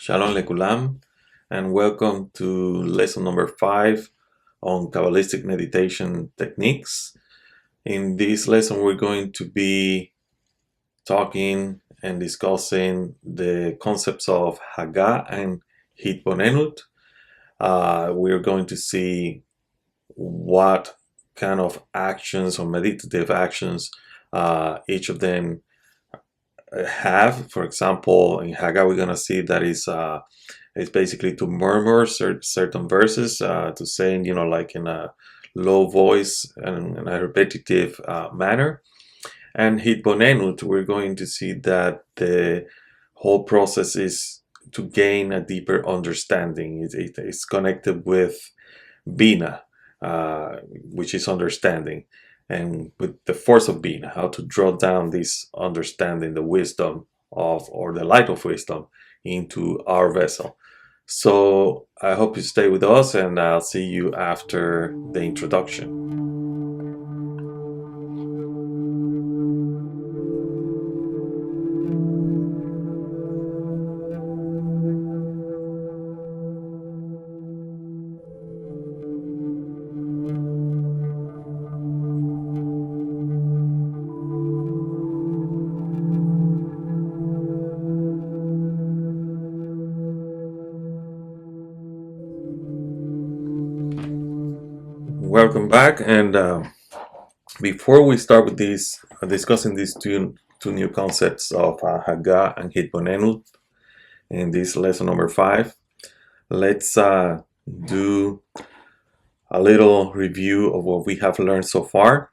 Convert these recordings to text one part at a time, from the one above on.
Shalom lekulam, and welcome to lesson number 5 on Kabbalistic meditation techniques. In this lesson, we're going to be talking and discussing the concepts of Hagah and Hitbonenut. We're going to see what kind of actions or meditative actions each of them have. For example, in Hagah, we're going to see that it's basically to murmur certain verses, to saying, like in a low voice and in a repetitive manner. And Hitbonenut, we're going to see that the whole process is to gain a deeper understanding. It's connected with Bina, which is understanding, and with the force of being, how to draw down this understanding, the wisdom of, or the light of wisdom, into our vessel. So I hope you stay with us, and I'll see you after the introduction. Welcome back, and before we start with discussing these two new concepts of Hagah and Hitbonenut in this lesson number 5, let's do a little review of what we have learned so far.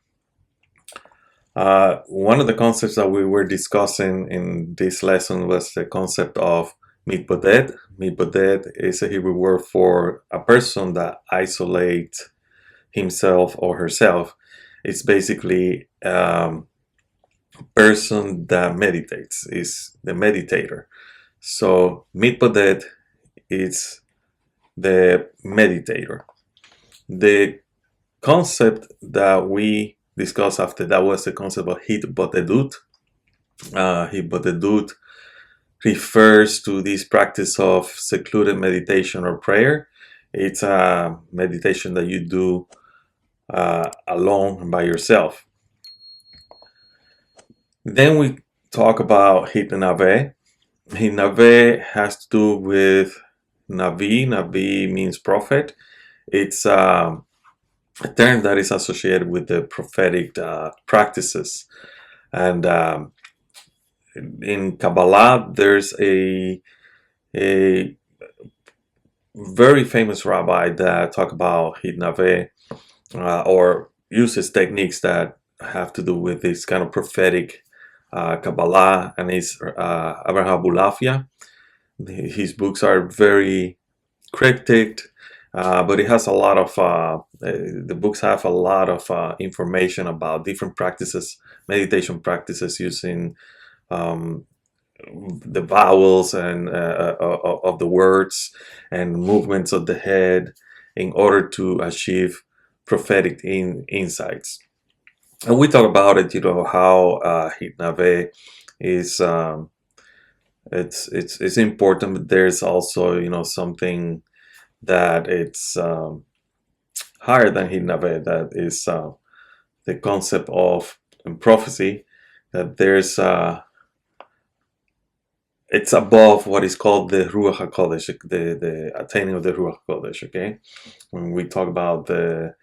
One of the concepts that we were discussing in this lesson was the concept of mitboded. Mitboded is a Hebrew word for a person that isolates himself or herself. It's basically a person that meditates, is the meditator. So mitboded is the meditator. The concept that we discussed after that was the concept of Hitbonenut. Hitbonenut refers to this practice of secluded meditation or prayer. It's a meditation that you do alone by yourself. Then we talk about Hitnave. Hitnave has to do with Navi. Navi means prophet. It's a term that is associated with the prophetic practices. And in Kabbalah, there's a very famous rabbi that talk about Hitnave, or uses techniques that have to do with this kind of prophetic Kabbalah, and it's Abraham Abulafia. His books are very cryptic, but it has a lot of the books have a lot of information about different practices, meditation practices, using the vowels and of the words and movements of the head in order to achieve prophetic insights. And we talk about it, how Hitnave is it's important, but there's also something that it's higher than Hitnave, that is the concept of prophecy, that there's it's above what is called the Ruach HaKodesh, the attaining of the Ruach HaKodesh. Okay, when we talk about the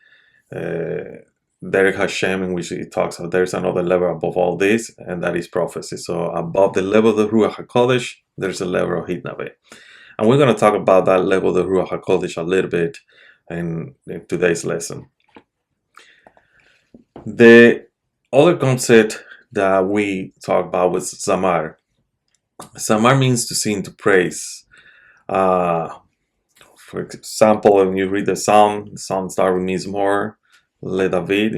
Derek Hashem, in which it talks about there's another level above all this, and that is prophecy. So above the level of the Ruach HaKodesh, there's a level of Hitnave. And we're going to talk about that level of the Ruach HaKodesh a little bit in today's lesson. The other concept that we talk about was Zamar. Zamar means to sing, to praise. For example, when you read the psalm starts with Mizmor Le David,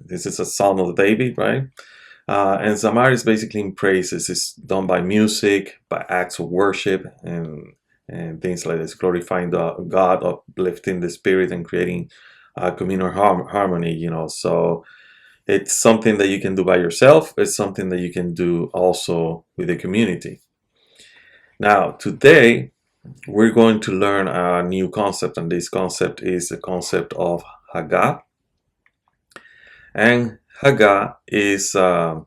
this is a psalm of David, right? And Zamar is basically in praises. It's done by music, by acts of worship, and things like this, glorifying the God, uplifting the spirit, and creating communal harmony. So it's something that you can do by yourself. It's something that you can do also with the community. Now, today we're going to learn a new concept, and this concept is the concept of Hagah. And Hagah is a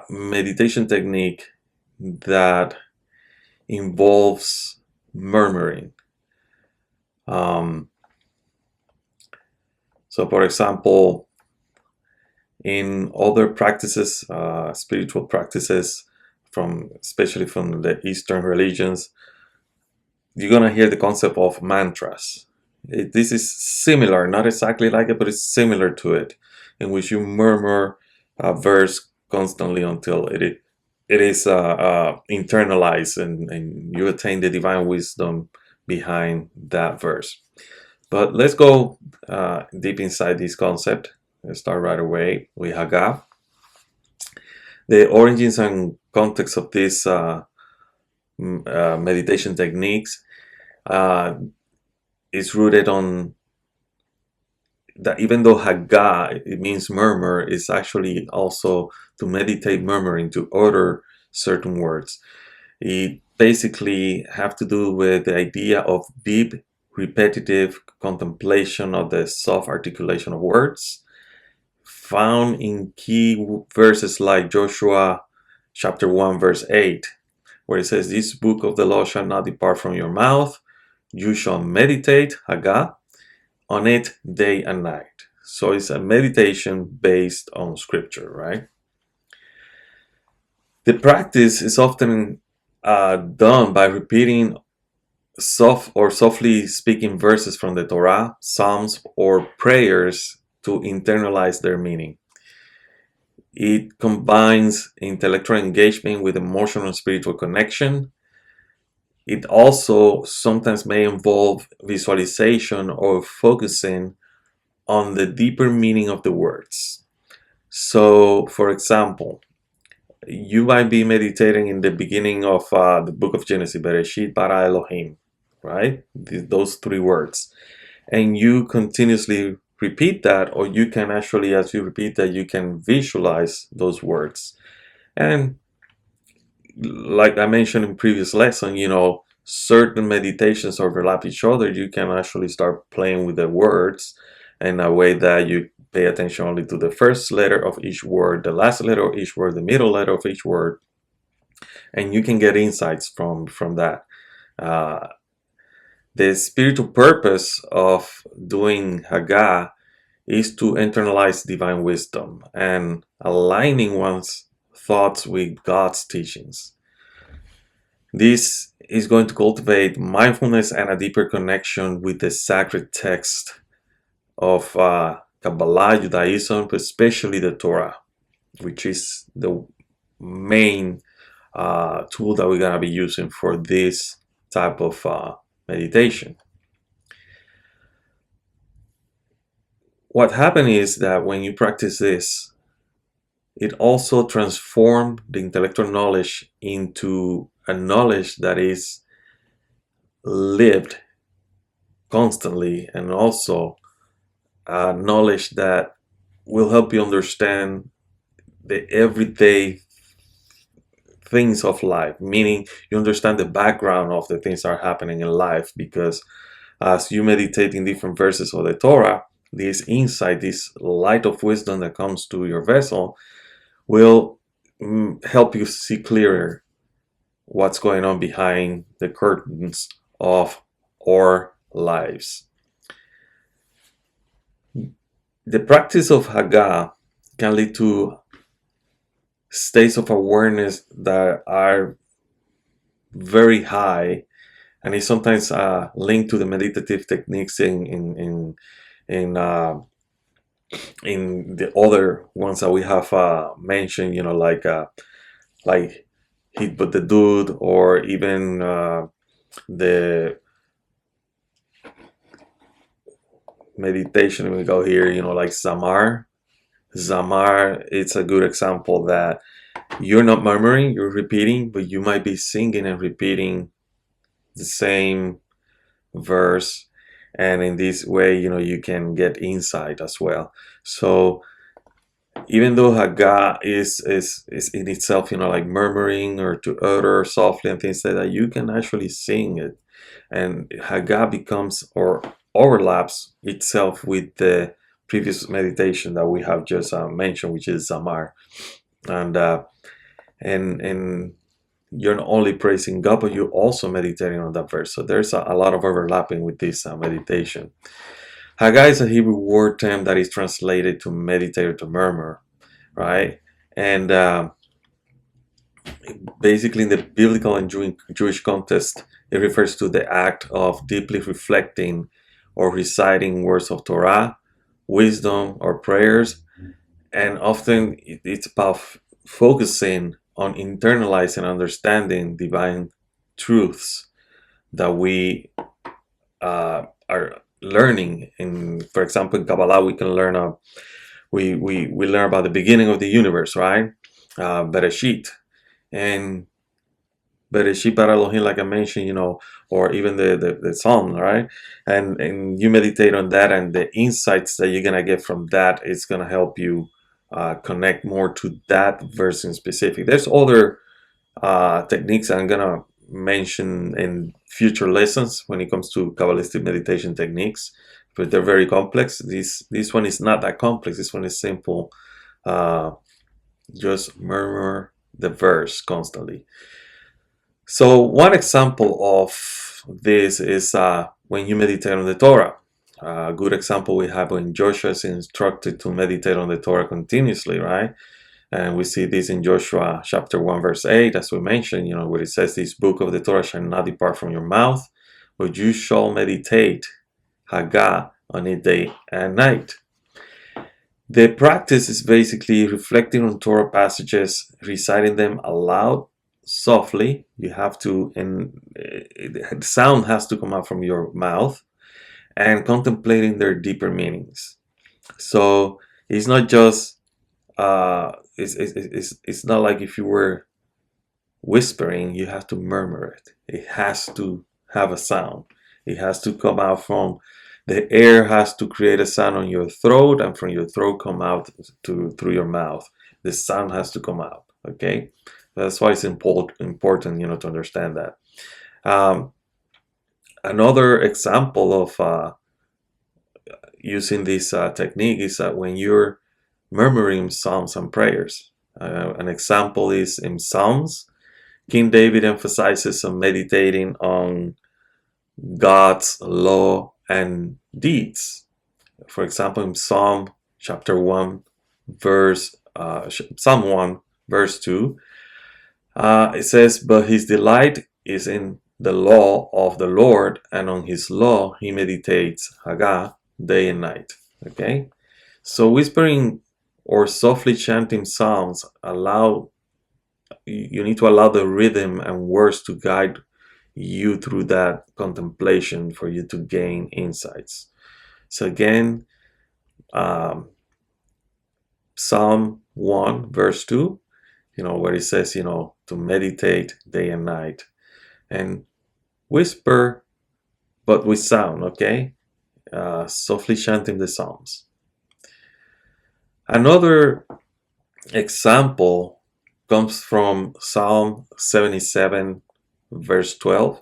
meditation technique that involves murmuring. So, for example, in other practices, spiritual practices, especially from the Eastern religions, you're gonna hear the concept of mantras. This is similar, not exactly like it, but it's similar to it, in which you murmur a verse constantly until it is internalized and you attain the divine wisdom behind that verse. But let's go deep inside this concept. Let's start right away with Hagah. The origins and context of these meditation techniques is rooted on that even though Hagah, it means murmur, is actually also to meditate murmuring, to utter certain words. It basically have to do with the idea of deep, repetitive contemplation of the soft articulation of words, found in key verses like Joshua chapter 1 verse 8, where it says, "This book of the law shall not depart from your mouth, you shall meditate," Hagah, "on it day and night." So it's a meditation based on scripture, right? The practice is often done by repeating softly speaking verses from the Torah, Psalms, or prayers to internalize their meaning. It combines intellectual engagement with emotional and spiritual connection. It also sometimes may involve visualization or focusing on the deeper meaning of the words. So, for example, you might be meditating in the beginning of the book of Genesis, Bereshit bara Elohim, right? Those three words. And you continuously repeat that, or you can actually, as you repeat that, you can visualize those words. And like I mentioned in previous lesson, certain meditations overlap each other. You can actually start playing with the words in a way that you pay attention only to the first letter of each word, the last letter of each word, the middle letter of each word, and you can get insights from that. The spiritual purpose of doing Hagah is to internalize divine wisdom and aligning one's thoughts with God's teachings. This is going to cultivate mindfulness and a deeper connection with the sacred text of Kabbalah, Judaism, but especially the Torah, which is the main tool that we're going to be using for this type of meditation. What happens is that when you practice this, it also transforms the intellectual knowledge into a knowledge that is lived constantly, and also a knowledge that will help you understand the everyday things of life, meaning you understand the background of the things that are happening in life, because as you meditate in different verses of the Torah, this insight, this light of wisdom that comes to your vessel will help you see clearer what's going on behind the curtains of our lives. The practice of Hagah can lead to states of awareness that are very high, and it's sometimes linked to the meditative techniques in the other ones that we have mentioned, like Hitbonenut, or even the meditation. We go here, like Zamar. It's a good example that you're not murmuring, you're repeating, but you might be singing and repeating the same verse, and in this way, you can get insight as well. So even though Hagah is in itself, like murmuring or to utter softly and things like that, you can actually sing it. And Hagah becomes or overlaps itself with the previous meditation that we have just mentioned, which is Zamar. And you're not only praising God, but you're also meditating on that verse. So there's a lot of overlapping with this meditation. Hagah is a Hebrew word term that is translated to meditate or to murmur, right? And basically, in the biblical and Jewish context, it refers to the act of deeply reflecting or reciting words of Torah, wisdom, or prayers. And often it's about focusing on internalizing and understanding divine truths that we are learning. For example, in Kabbalah, we can learn we learn about the beginning of the universe, right? Bereshit. And Bereshit bara Elohim, like I mentioned, or even the Psalm, right? And you meditate on that, and the insights that you're gonna get from that is gonna help you connect more to that verse in specific. There's other techniques I'm gonna mention in future lessons when it comes to Kabbalistic meditation techniques, but they're very complex. This one is not that complex. This one is simple. Just murmur the verse constantly. So one example of this is when you meditate on the Torah. A good example we have when Joshua is instructed to meditate on the Torah continuously, right? And we see this in Joshua chapter 1 verse 8, as we mentioned, where it says, "This book of the Torah shall not depart from your mouth, but you shall meditate Hagah on it day and night." The practice is basically reflecting on Torah passages, reciting them aloud, softly. You have to, and the sound has to come out from your mouth, and contemplating their deeper meanings. So it's not just it's not like if you were whispering, you have to murmur it. It has to have a sound. It has to come out from the air, has to create a sound on your throat, and from your throat come out through your mouth. The sound has to come out. Okay, that's why it's important, to understand that. Another example of using this technique is that when you're murmuring psalms and prayers. An example is in Psalms. King David emphasizes on meditating on God's law and deeds. For example, in Psalm 1, verse 2, it says, "But his delight is in the law of the Lord, and on his law he meditates, Hagah, day and night." Okay, so whispering or softly chanting psalms you need to allow the rhythm and words to guide you through that contemplation for you to gain insights. So again, Psalm 1 verse 2, where it says, to meditate day and night, and whisper but with sound, okay? Softly chanting the psalms. Another example comes from Psalm 77 verse 12.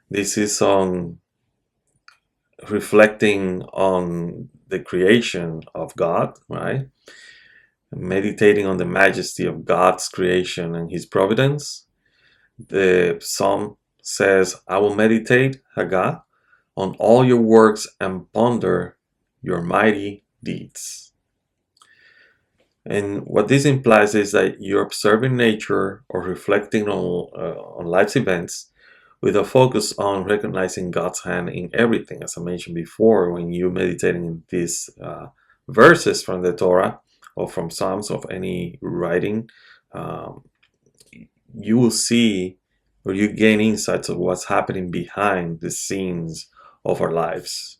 This is on reflecting on the creation of God, right? Meditating on the majesty of God's creation and his providence. The psalm says, "I will meditate, Hagah, on all your works and ponder your mighty deeds." And what this implies is that you're observing nature or reflecting on life's events with a focus on recognizing God's hand in everything. As I mentioned before, when you're meditating in these verses from the Torah or from Psalms of any writing, you will see or you gain insights of what's happening behind the scenes of our lives.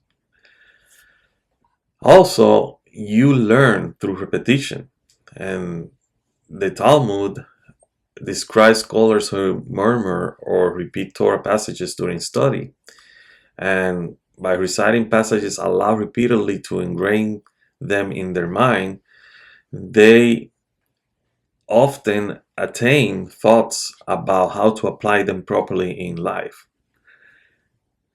Also, you learn through repetition, and the Talmud describes scholars who murmur or repeat Torah passages during study, and by reciting passages aloud repeatedly to ingrain them in their mind, they often attain thoughts about how to apply them properly in life.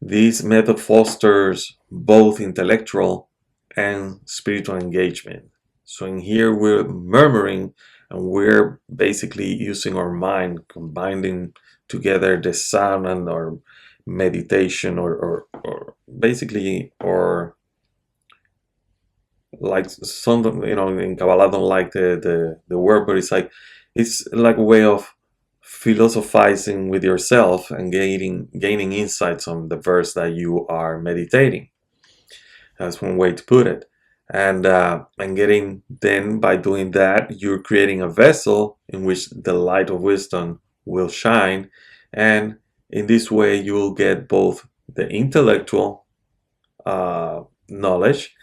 This method fosters both intellectual and spiritual engagement. So in here we're murmuring, and we're basically using our mind, combining together the sound and our meditation, or basically, or like some, in Kabbalah don't like the word, but it's like a way of philosophizing with yourself and gaining insights on the verse that you are meditating. That's one way to put it. And getting, then by doing that, you're creating a vessel in which the light of wisdom will shine, and in this way you will get both the intellectual knowledge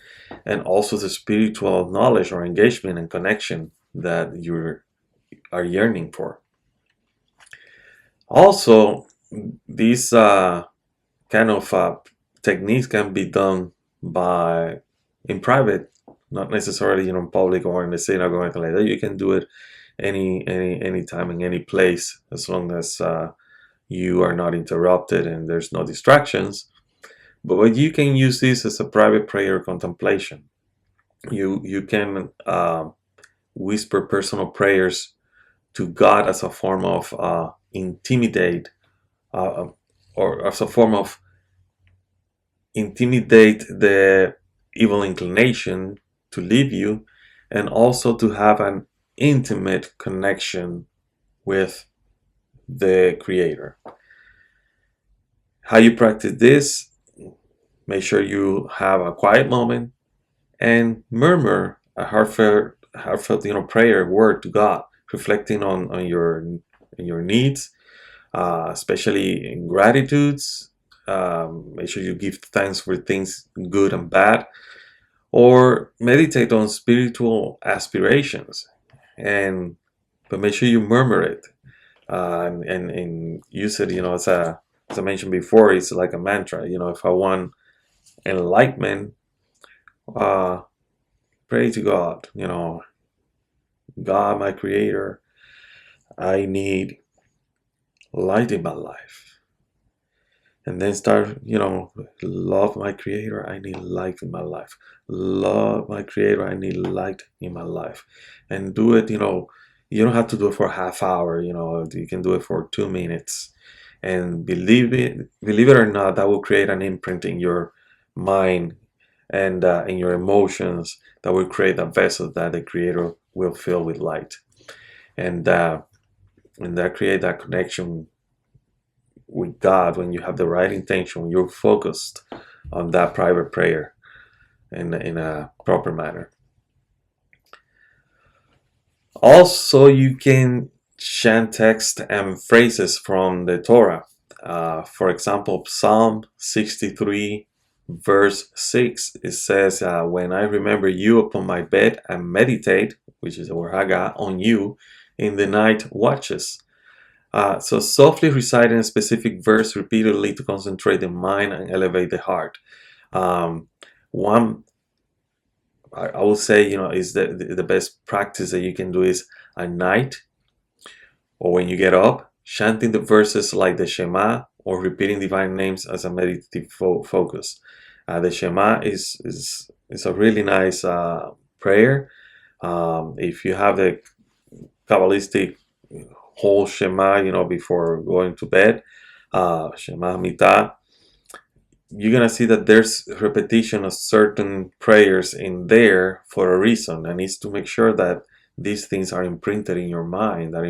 and also the spiritual knowledge or engagement and connection that you are yearning for. Also, these kind of techniques can be done in private, not necessarily in public or in the synagogue or anything like that. You can do it any time in any place, as long as you are not interrupted and there's no distractions. But you can use this as a private prayer contemplation. You can whisper personal prayers to God as a form of intimidate the evil inclination to leave you, and also to have an intimate connection with the Creator. How you practice this? Make sure you have a quiet moment and murmur a heartfelt prayer word to God, reflecting on your needs, especially in gratitudes. Make sure you give thanks for things good and bad, or meditate on spiritual aspirations, but make sure you murmur it, and use it, as I mentioned before. It's like a mantra. If I want enlightenment, pray to God. God, my Creator, I need light in my life. And then start, love my Creator, I need light in my life. Love my Creator, I need light in my life. And do it, you don't have to do it for a half hour, you can do it for 2 minutes. And believe it or not, that will create an imprint in your mind and in your emotions, that will create a vessel that the Creator will fill with light. And that create that connection with God. When you have the right intention, you're focused on that private prayer in a proper manner. Also, you can chant text and phrases from the Torah. For example, Psalm 63 verse 6, it says, when I remember you upon my bed and meditate, which is the word Hagah, on you in the night watches. So softly reciting a specific verse repeatedly to concentrate the mind and elevate the heart. One, I would say, is the best practice that you can do is at night, or when you get up, chanting the verses like the Shema, or repeating divine names as a meditative focus. The Shema is a really nice prayer. If you have the Kabbalistic whole Shema, before going to bed, Shema Mitah, you're gonna see that there's repetition of certain prayers in there for a reason, and it's to make sure that these things are imprinted in your mind, that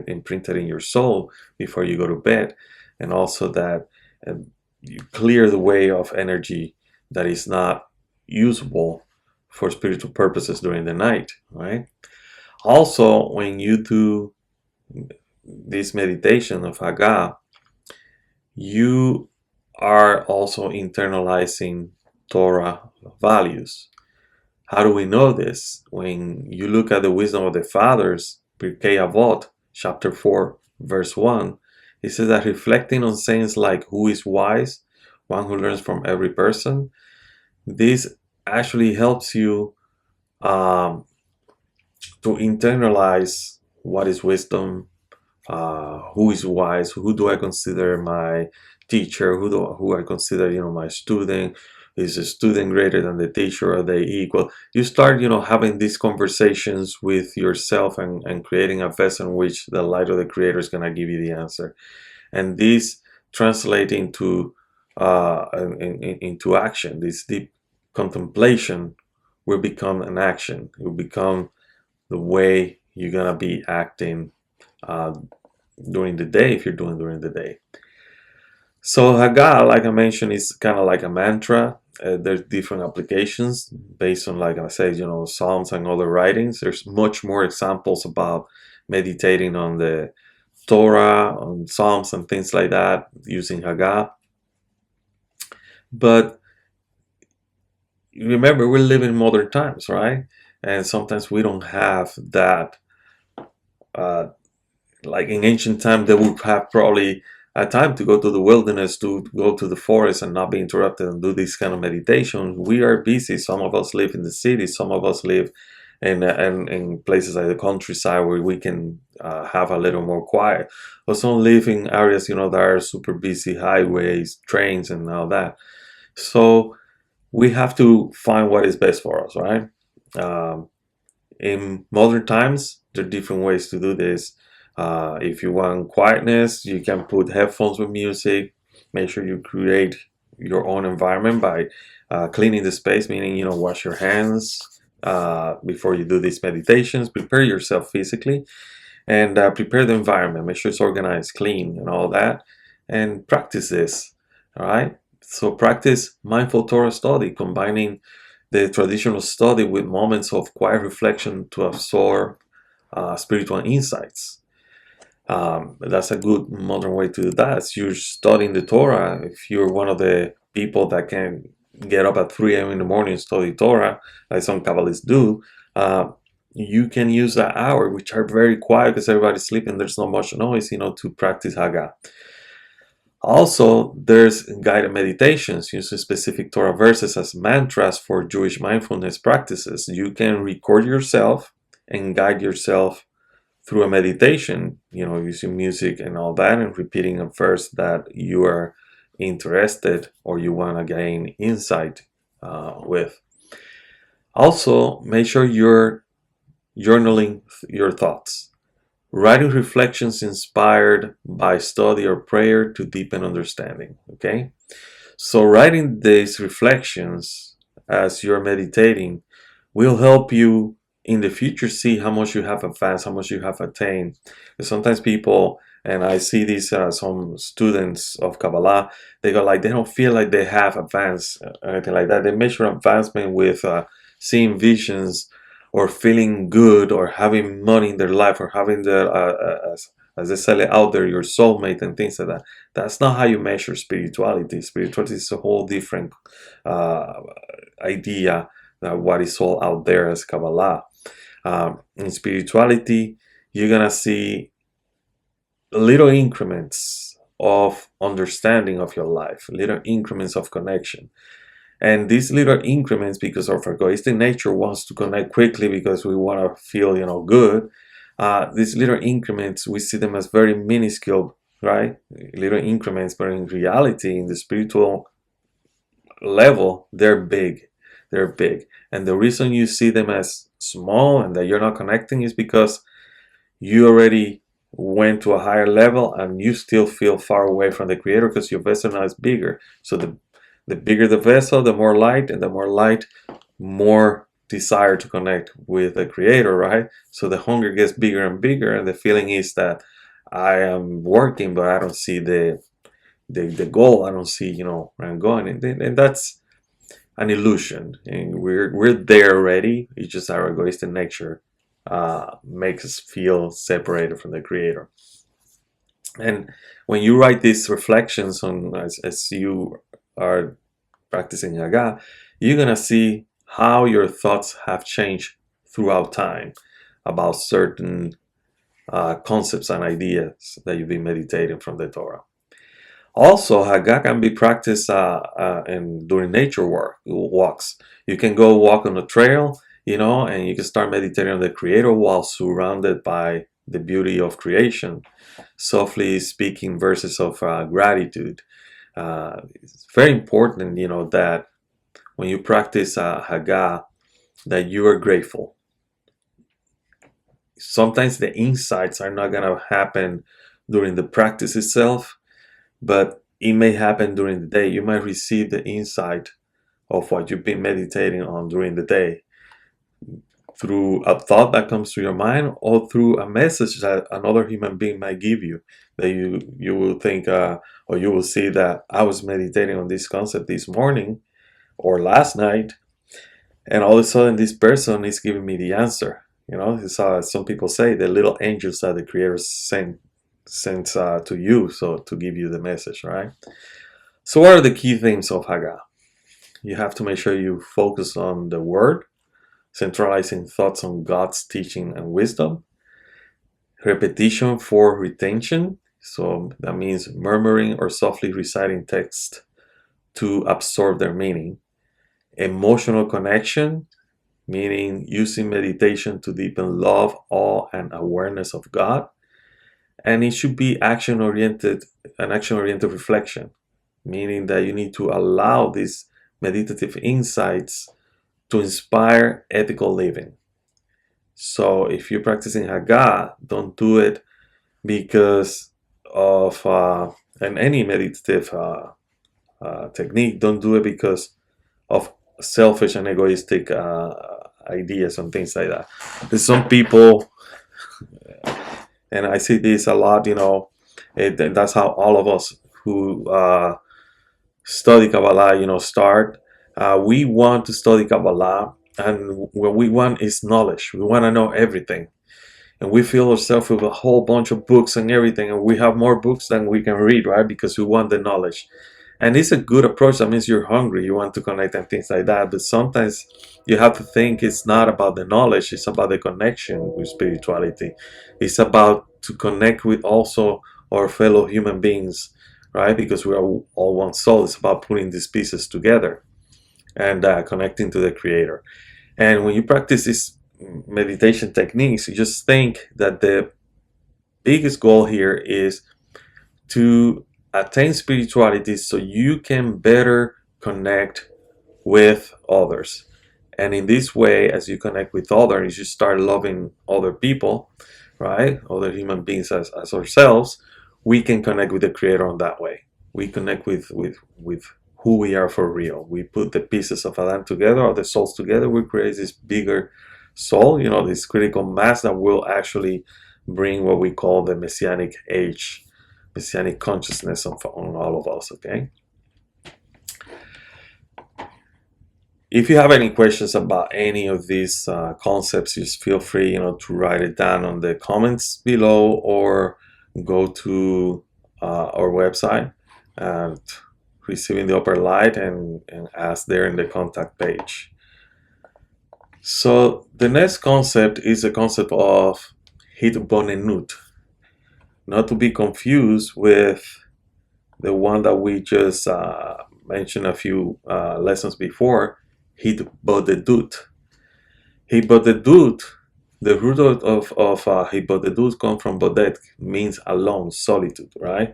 imprinted in your soul before you go to bed, and also that you clear the way of energy that is not usable for spiritual purposes during the night, right? Also, when you do this meditation of Hagah, you are also internalizing Torah values. How do we know this? When you look at the wisdom of the fathers, Pirkei Avot, chapter 4, verse 1, it says that reflecting on sayings like, who is wise? One who learns from every person. This actually helps you to internalize what is wisdom, who is wise, who do I consider my teacher, who I consider, my student. Is a student greater than the teacher? Are they equal? You start, having these conversations with yourself and creating a vessel in which the light of the Creator is going to give you the answer. And this translates into action. This deep contemplation will become an action. It will become the way you're going to be acting during the day, if you're doing during the day. So Hagah, like I mentioned, is kind of like a mantra. There's different applications based on, like I said, Psalms and other writings. There's much more examples about meditating on the Torah, on Psalms and things like that using Hagah. But remember, we live in modern times, right? And sometimes we don't have that. Like in ancient time, they would have probably a time to go to the wilderness, to go to the forest and not be interrupted and do this kind of meditation. We are busy. Some of us live in the city. Some of us live in places like the countryside where we can have a little more quiet. Or some live in areas, that are super busy, highways, trains, and all that. So we have to find what is best for us, right? In modern times, there are different ways to do this. If you want quietness, you can put headphones with music. Make sure you create your own environment by cleaning the space, meaning, wash your hands before you do these meditations. Prepare yourself physically and prepare the environment. Make sure it's organized, clean, and all that. And practice this, all right? So practice mindful Torah study, combining the traditional study with moments of quiet reflection to absorb spiritual insights. That's a good modern way to do that. As you're studying the Torah, if you're one of the people that can get up at 3 a.m. in the morning and study Torah, like some Kabbalists do, you can use that hour, which are very quiet because everybody's sleeping, there's not much noise, to practice Hagah. Also, there's guided meditations using specific Torah verses as mantras for Jewish mindfulness practices. You can record yourself and guide yourself through a meditation, using music and all that, and repeating a verse that you are interested or you want to gain insight with. Also, make sure you're journaling your thoughts. Writing reflections inspired by study or prayer to deepen understanding, okay? So writing these reflections as you're meditating will help you in the future see how much you have advanced, how much you have attained. Because sometimes people, and I see these some students of Kabbalah, they go like, they don't feel like they have advanced or anything like that. They measure advancement with seeing visions or feeling good or having money in their life or having as they sell it out there, your soulmate and things like that. That's not how you measure spirituality. Spirituality is a whole different idea than what is all out there as Kabbalah. In spirituality, you're gonna see little increments of understanding of your life, little increments of connection. And these little increments, because of our egoistic nature, wants to connect quickly because we want to feel, good. These little increments, we see them as very minuscule, right? Little increments, but in reality, in the spiritual level, they're big. They're big. And the reason you see them as small and that you're not connecting is because you already went to a higher level and you still feel far away from the Creator because your vessel now is bigger. So the bigger the vessel, the more light, and the more light, more desire to connect with the Creator, right? So the hunger gets bigger and bigger, and the feeling is that I am working, but I don't see the goal. I don't see, where I'm going, and that's an illusion. And we're there already. It's just our egoistic nature makes us feel separated from the Creator. And when you write these reflections on as you are practicing Hagah, you're gonna see how your thoughts have changed throughout time about certain concepts and ideas that you've been meditating from the Torah. Also, Hagah can be practiced during nature walks. You can go walk on a trail and you can start meditating on the Creator while surrounded by the beauty of creation, softly speaking verses of gratitude. It's very important, that when you practice Hagah, that you are grateful. Sometimes the insights are not going to happen during the practice itself, but it may happen during the day. You might receive the insight of what you've been meditating on during the day through a thought that comes to your mind, or through a message that another human being might give you, that you will think, or you will see that I was meditating on this concept this morning or last night, and all of a sudden this person is giving me the answer. It's, some people say the little angels that the Creator sends to you, so to give you the message, right? So what are the key themes of Hagah? You have to make sure you focus on the word, centralizing thoughts on God's teaching and wisdom. Repetition for retention, so that means murmuring or softly reciting text to absorb their meaning. Emotional connection, meaning using meditation to deepen love, awe, and awareness of God. And it should be an action-oriented reflection, meaning that you need to allow these meditative insights to inspire ethical living. So if you're practicing Hagah, don't do it because of, and any meditative technique, don't do it because of selfish and egoistic ideas and things like that. There's some people, and I see this a lot, that's how all of us who study Kabbalah, start. We want to study Kabbalah, and what we want is knowledge. We want to know everything. And we fill ourselves with a whole bunch of books and everything, and we have more books than we can read, right? Because we want the knowledge. And it's a good approach. That means you're hungry, you want to connect and things like that. But sometimes you have to think it's not about the knowledge, it's about the connection with spirituality. It's about to connect with also our fellow human beings, right? Because we are all one soul. It's about putting these pieces together and connecting to the Creator. And when you practice these meditation techniques, you just think that the biggest goal here is to attain spirituality so you can better connect with others. And in this way, as you connect with others, you start loving other people, right? Other human beings as ourselves. We can connect with the Creator on that way. We connect with who we are for real. We put the pieces of Adam together, or the souls together. We create this bigger soul, this critical mass that will actually bring what we call the Messianic age, Messianic consciousness on all of us, okay? If you have any questions about any of these concepts, just feel free, to write it down on the comments below, or go to our website and Receiving the Upper Light and ask there in the contact page. So the next concept is the concept of Hitbonenut, not to be confused with the one that we just mentioned a few lessons before, Hitbonenut. Hitbonenut, the root of Hitbonenut comes from Bodet, means alone, solitude, right?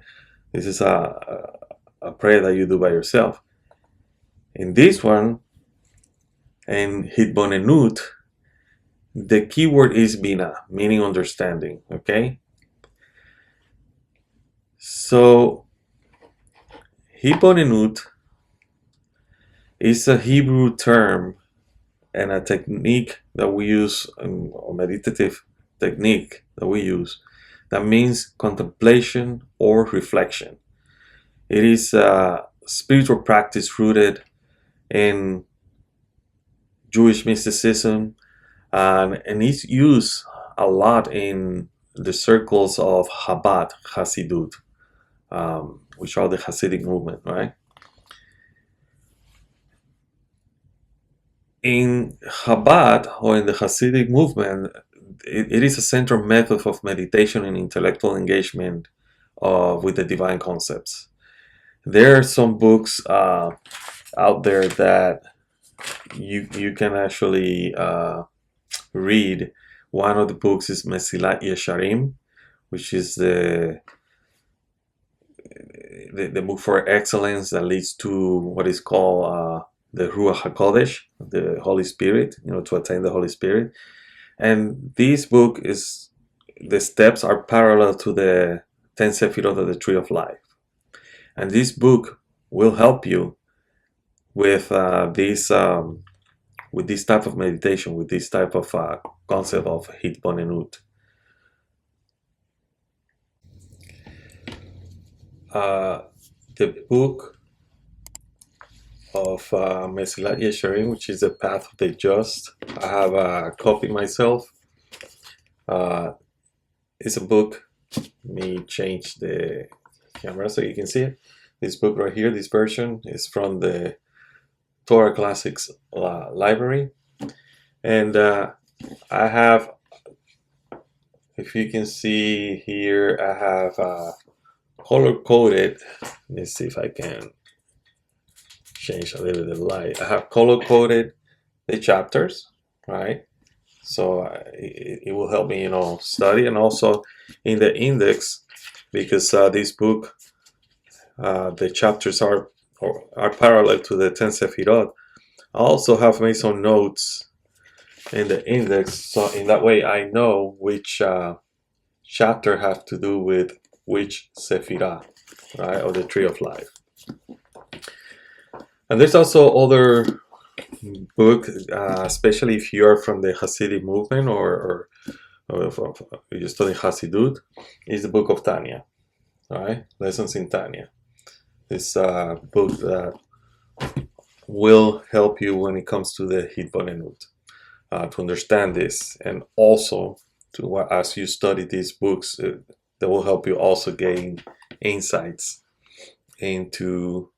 This is a prayer that you do by yourself. In this one, in Hitbonenut, the key word is bina, meaning understanding, okay? So, Hitbonenut is a Hebrew term and a technique that we use, or meditative technique that we use, that means contemplation or reflection. It is a spiritual practice rooted in Jewish mysticism, and it's used a lot in the circles of Chabad Chassidut, which are the Hasidic movement, right? In Chabad, or in the Hasidic movement, it is a central method of meditation and intellectual engagement with the divine concepts. There are some books out there that you can actually read. One of the books is Mesilat Yesharim, which is the book for excellence that leads to what is called the Ruach HaKodesh, the Holy Spirit, to attain the Holy Spirit. And this book is, the steps are parallel to the 10 Sefirot of the Tree of Life. And this book will help you with this type of meditation, with this type of concept of Hitbonenut. The book of Mesilat Yesharim, which is the Path of the Just. I have a copy myself. It's a book. Let me change the camera so you can see it. This book right here, this version, is from the Torah Classics library. And I have, if you can see here, I have color-coded. Let me see if I can change a little bit of light. I have color-coded the chapters, right? So it will help me, study. And also in the index, because this book, the chapters are parallel to the 10 Sefirot, I also have made some notes in the index, so in that way I know which chapter have to do with which Sephirah, right, of the Tree of Life. And there's also other book, especially if you are from the Hasidic movement or you study Chassidut, is the book of Tanya, right? Lessons in Tanya. This book that will help you when it comes to the Hitbonenut, to understand this, and also to, as you study these books, that will help you also gain insights into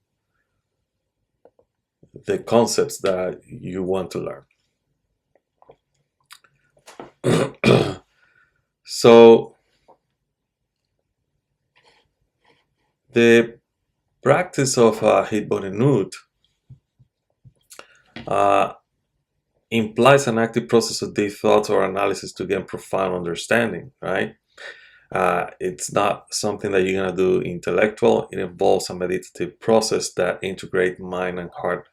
the concepts that you want to learn. So the practice of Hitbonenut implies an active process of deep thoughts or analysis to gain profound understanding, right? It's not something that you're going to do intellectual. It involves a meditative process that integrates mind and heart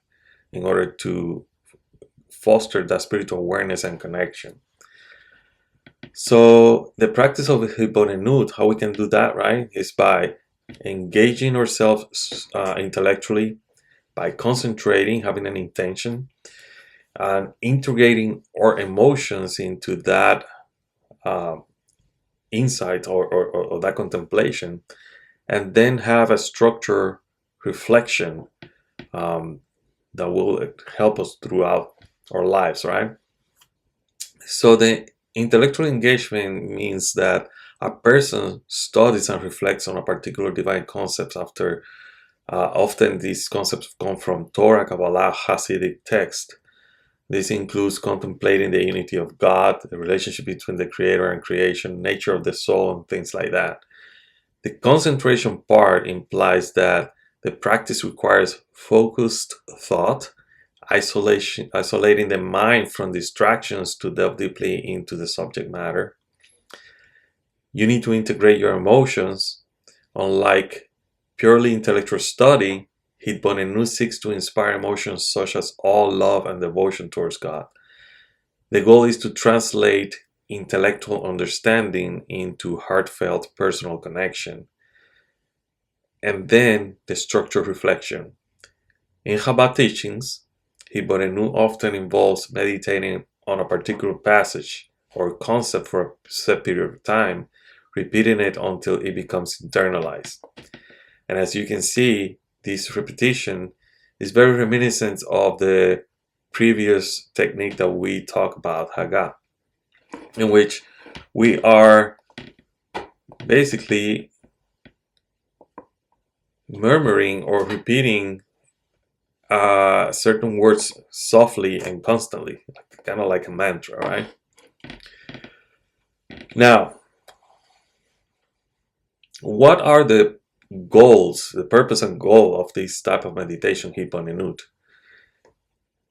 in order to foster that spiritual awareness and connection. So the practice of Hitbonenut, how we can do that, right, is by engaging ourselves intellectually, by concentrating, having an intention, and integrating our emotions into that insight or that contemplation, and then have a structured reflection that will help us throughout our lives, right? So the intellectual engagement means that a person studies and reflects on a particular divine concept after often these concepts come from Torah, Kabbalah, Hasidic text. This includes contemplating the unity of God, the relationship between the creator and creation, nature of the soul, and things like that. The concentration part implies that the practice requires focused thought, isolating the mind from distractions to delve deeply into the subject matter. You need to integrate your emotions. Unlike purely intellectual study, Hitbonenut seeks to inspire emotions such as awe, love, and devotion towards God. The goal is to translate intellectual understanding into heartfelt personal connection. And then the structured reflection. In Chabad teachings, Hitbonenut often involves meditating on a particular passage or concept for a set period of time, repeating it until it becomes internalized. And as you can see, this repetition is very reminiscent of the previous technique that we talked about, Hagah, in which we are basically murmuring or repeating certain words softly and constantly, kind of like a mantra, right? Now, what are the goals, the purpose and goal of this type of meditation, Hitbonenut?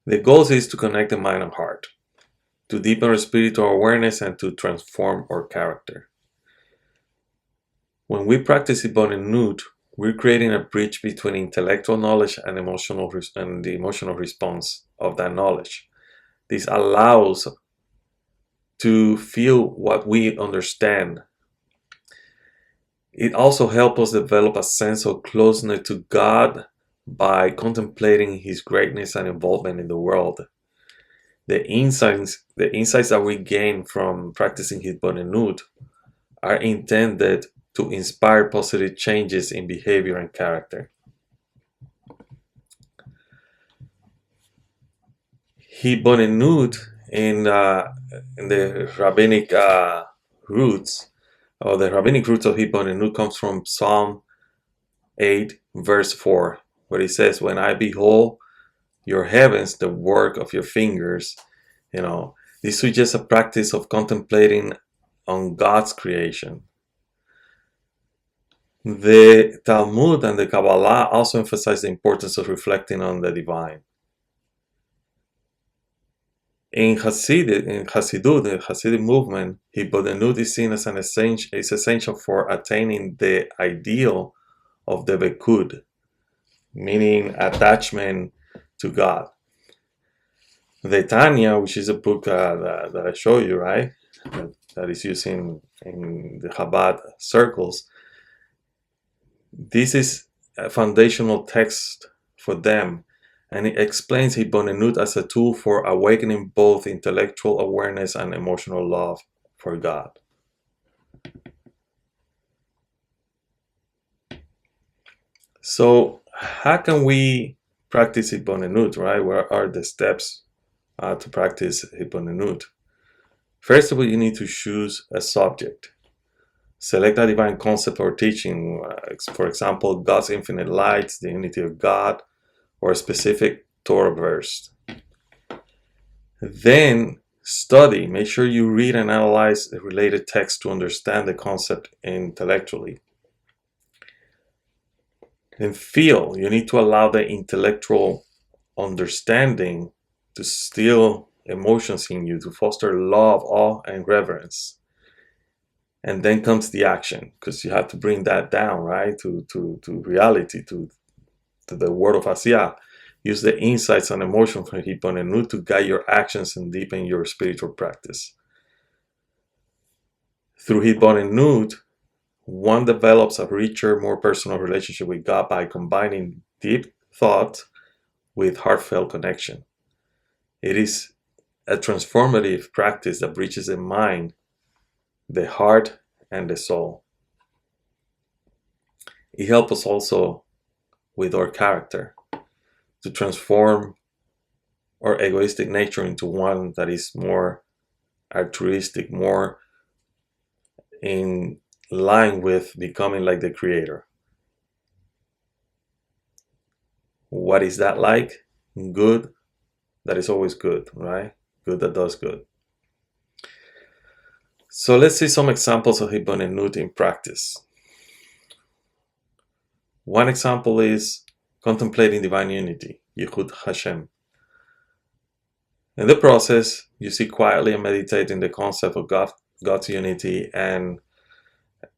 The goal is to connect the mind and heart, to deepen our spiritual awareness, and to transform our character. When we practice Hitbonenut, we're creating a bridge between intellectual knowledge and the emotional response of that knowledge. This allows to feel what we understand. It also helps us develop a sense of closeness to God by contemplating His greatness and involvement in the world. The insights that we gain from practicing Hitbonenut are intended to inspire positive changes in behavior and character. Hitbonenut in the rabbinic roots, or the rabbinic roots of Hitbonenut, comes from Psalm 8, verse 4, where it says, "When I behold your heavens, the work of your fingers," this is just a practice of contemplating on God's creation. The Talmud and the Kabbalah also emphasize the importance of reflecting on the divine. In Hasidic, the Hasidic movement, Hitbonenut is seen as essential for attaining the ideal of the Vekud, meaning attachment to God. The Tanya, which is a book that I show you, right, that is used in the Chabad circles, this is a foundational text for them, and it explains Hitbonenut as a tool for awakening both intellectual awareness and emotional love for God. So, how can we practice Hitbonenut, right? What are the steps to practice Hitbonenut? First of all, you need to choose a subject. Select a divine concept or teaching, for example, God's infinite light, the unity of God, or a specific Torah verse. Then study. Make sure you read and analyze the related text to understand the concept intellectually. Then feel. You need to allow the intellectual understanding to still emotions in you, to foster love, awe, and reverence. And then comes the action, because you have to bring that down, right, to reality, to the word of Asiyah. Use the insights and emotion from Hitbonenut to guide your actions and deepen your spiritual practice. Through Hitbonenut, one develops a richer, more personal relationship with God by combining deep thought with heartfelt connection. It is a transformative practice that bridges the mind, the heart, and the soul. It helps us also with our character, to transform our egoistic nature into one that is more altruistic, more in line with becoming like the Creator. What is that like? Good that is always good, right? Good that does good. So let's see some examples of Hitbonenut in practice. One example is contemplating divine unity, Yichud Hashem. In the process, you sit quietly and meditate in the concept of God's unity, and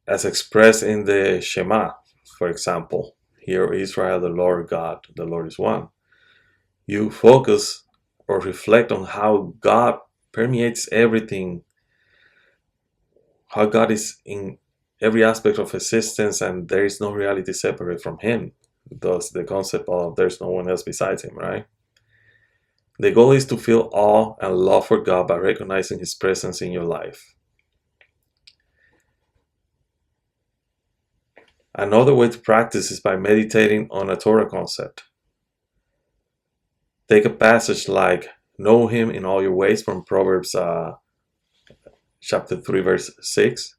as expressed in the Shema, for example, "Hear Israel, the Lord God, the Lord is one." You focus or reflect on how God permeates everything, how God is in every aspect of existence, and there is no reality separate from Him. Thus, the concept of there's no one else besides Him, right? The goal is to feel awe and love for God by recognizing His presence in your life. Another way to practice is by meditating on a Torah concept. Take a passage like "Know Him in all your ways" from Proverbs chapter 3, verse 6,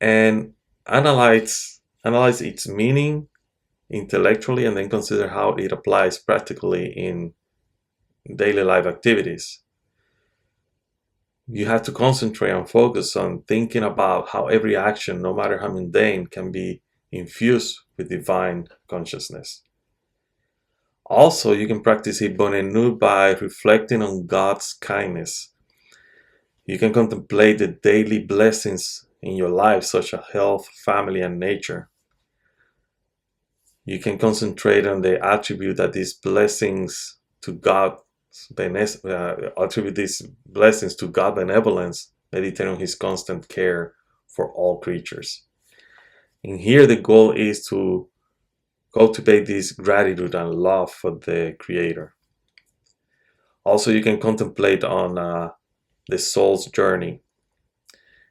and analyze its meaning intellectually, and then consider how it applies practically in daily life activities. You have to concentrate and focus on thinking about how every action, no matter how mundane, can be infused with divine consciousness. Also, you can practice Hitbonenut by reflecting on God's kindness. You can contemplate the daily blessings in your life, such as health, family, and nature. You can concentrate on the attribute that these blessings to God, attribute these blessings to God benevolence, meditate on His constant care for all creatures. And here the goal is to cultivate this gratitude and love for the Creator. Also, you can contemplate on the soul's journey.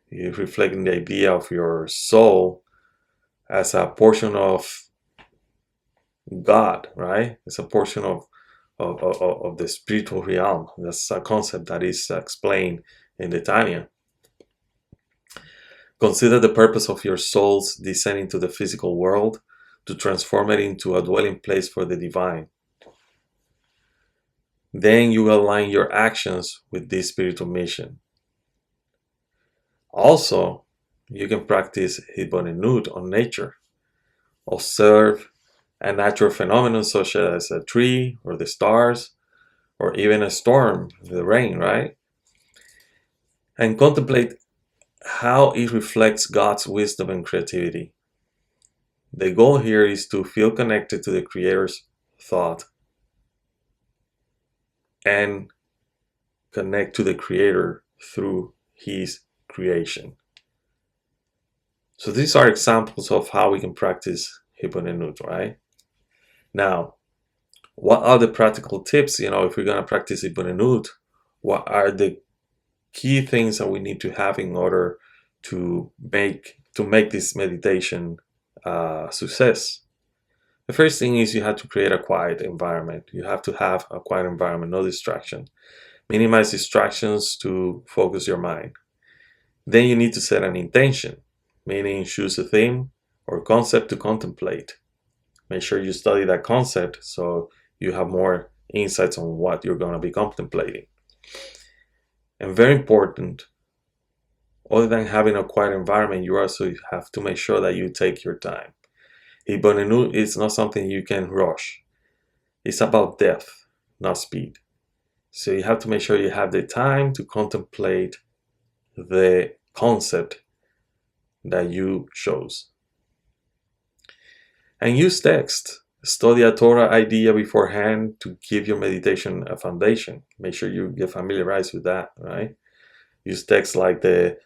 You reflect on the idea of your soul as a portion of God, right? It's a portion of the spiritual realm. That's a concept that is explained in the Tanya. Consider the purpose of your soul's descent into the physical world to transform it into a dwelling place for the divine. Then you align your actions with this spiritual mission. Also, you can practice Hitbonenut on nature. Observe a natural phenomenon such as a tree or the stars or even a storm, the rain, right? And contemplate how it reflects God's wisdom and creativity. The goal here is to feel connected to the Creator's thought and connect to the Creator through His creation. So these are examples of how we can practice Hitbonenut, right? Now, what are the practical tips? If we're going to practice Hitbonenut, what are the key things that we need to have in order to make this meditation success? The first thing is you have to create a quiet environment. You have to have a quiet environment, no distraction. Minimize distractions to focus your mind. Then you need to set an intention, meaning choose a theme or concept to contemplate. Make sure you study that concept so you have more insights on what you're going to be contemplating. And very important, other than having a quiet environment, you also have to make sure that you take your time. Hitbonenut is not something you can rush. It's about depth, not speed. So you have to make sure you have the time to contemplate the concept that you chose. And use text. Study a Torah idea beforehand to give your meditation a foundation. Make sure you get familiarized with that, right? Use texts like the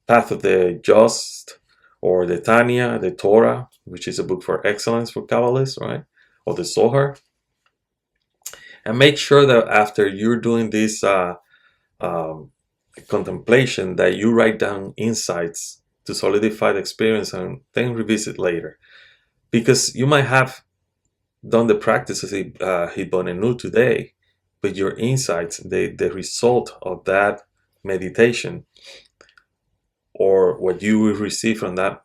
Path of the Just or the Tanya, the Torah, which is a book for excellence for Kabbalists, right? Or the Zohar. And make sure that after you're doing this contemplation that you write down insights to solidify the experience and then revisit later. Because you might have done the practice of Hitbonenut today, but your insights, the result of that meditation, or what you will receive from that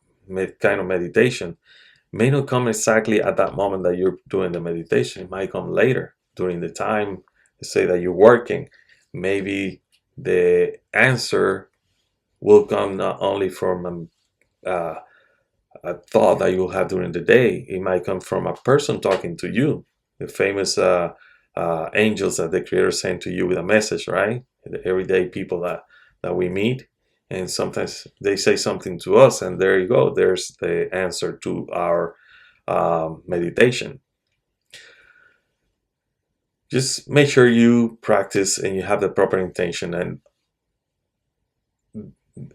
kind of meditation, may not come exactly at that moment that you're doing the meditation. It might come later during the time, say that you're working. Maybe the answer will come not only from a thought that you'll have during the day. It might come from a person talking to you, the famous angels that the Creator sent to you with a message, right? The everyday people that we meet, and sometimes they say something to us, and there you go, there's the answer to our meditation. Just make sure you practice and you have the proper intention. And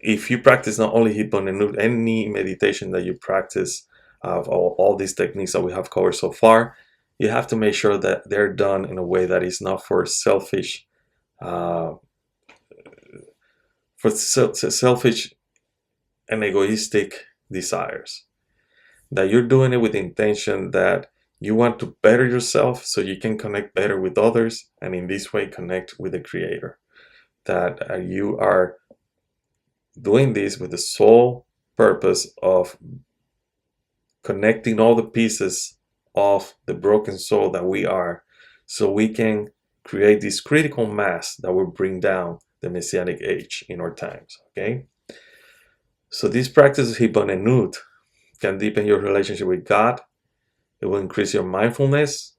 if you practice not only Hitbonenut, any meditation that you practice of all these techniques that we have covered so far, you have to make sure that they're done in a way that is not for selfish and egoistic desires. That you're doing it with the intention that you want to better yourself so you can connect better with others, and in this way connect with the Creator. That you are doing this with the sole purpose of connecting all the pieces of the broken soul that we are, so we can create this critical mass that will bring down the Messianic age in our times. Okay, so this practice of Hitbonenut can deepen your relationship with God. It will increase your mindfulness,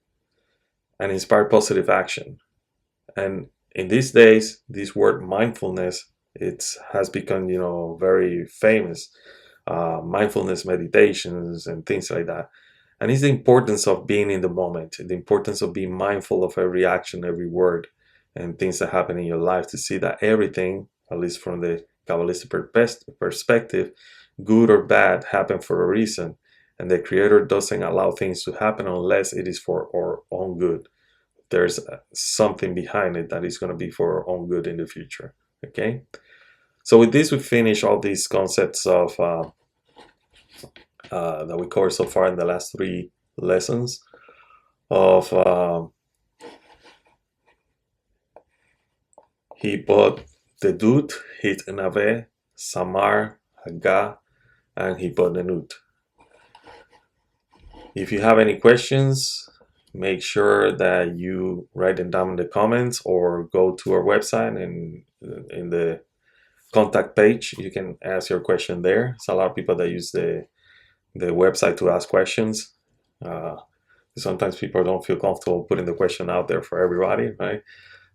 and inspire positive action. And in these days, this word mindfulness, it has become, very famous. Mindfulness meditations and things like that. And it's the importance of being in the moment, the importance of being mindful of every action, every word, and things that happen in your life, to see that everything, at least from the Kabbalistic perspective, good or bad, happen for a reason. And the Creator doesn't allow things to happen unless it is for our own good. There's something behind it that is going to be for our own good in the future. Okay? So with this, we finish all these concepts of that we covered so far in the last 3 lessons of Hitbonenut, Hitnave, Samar, Hagah, and Hitbonenut. If you have any questions, make sure that you write them down in the comments or go to our website, and in the contact page you can ask your question there. There's a lot of people that use the website to ask questions. Sometimes people don't feel comfortable putting the question out there for everybody, right?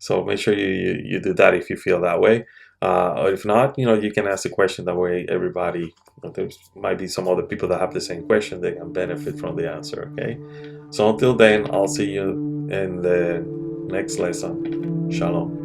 So make sure you do that if you feel that way. Or if not, you can ask the question. That way everybody, there might be some other people that have the same question, they can benefit from the answer, okay? So until then, I'll see you in the next lesson. Shalom.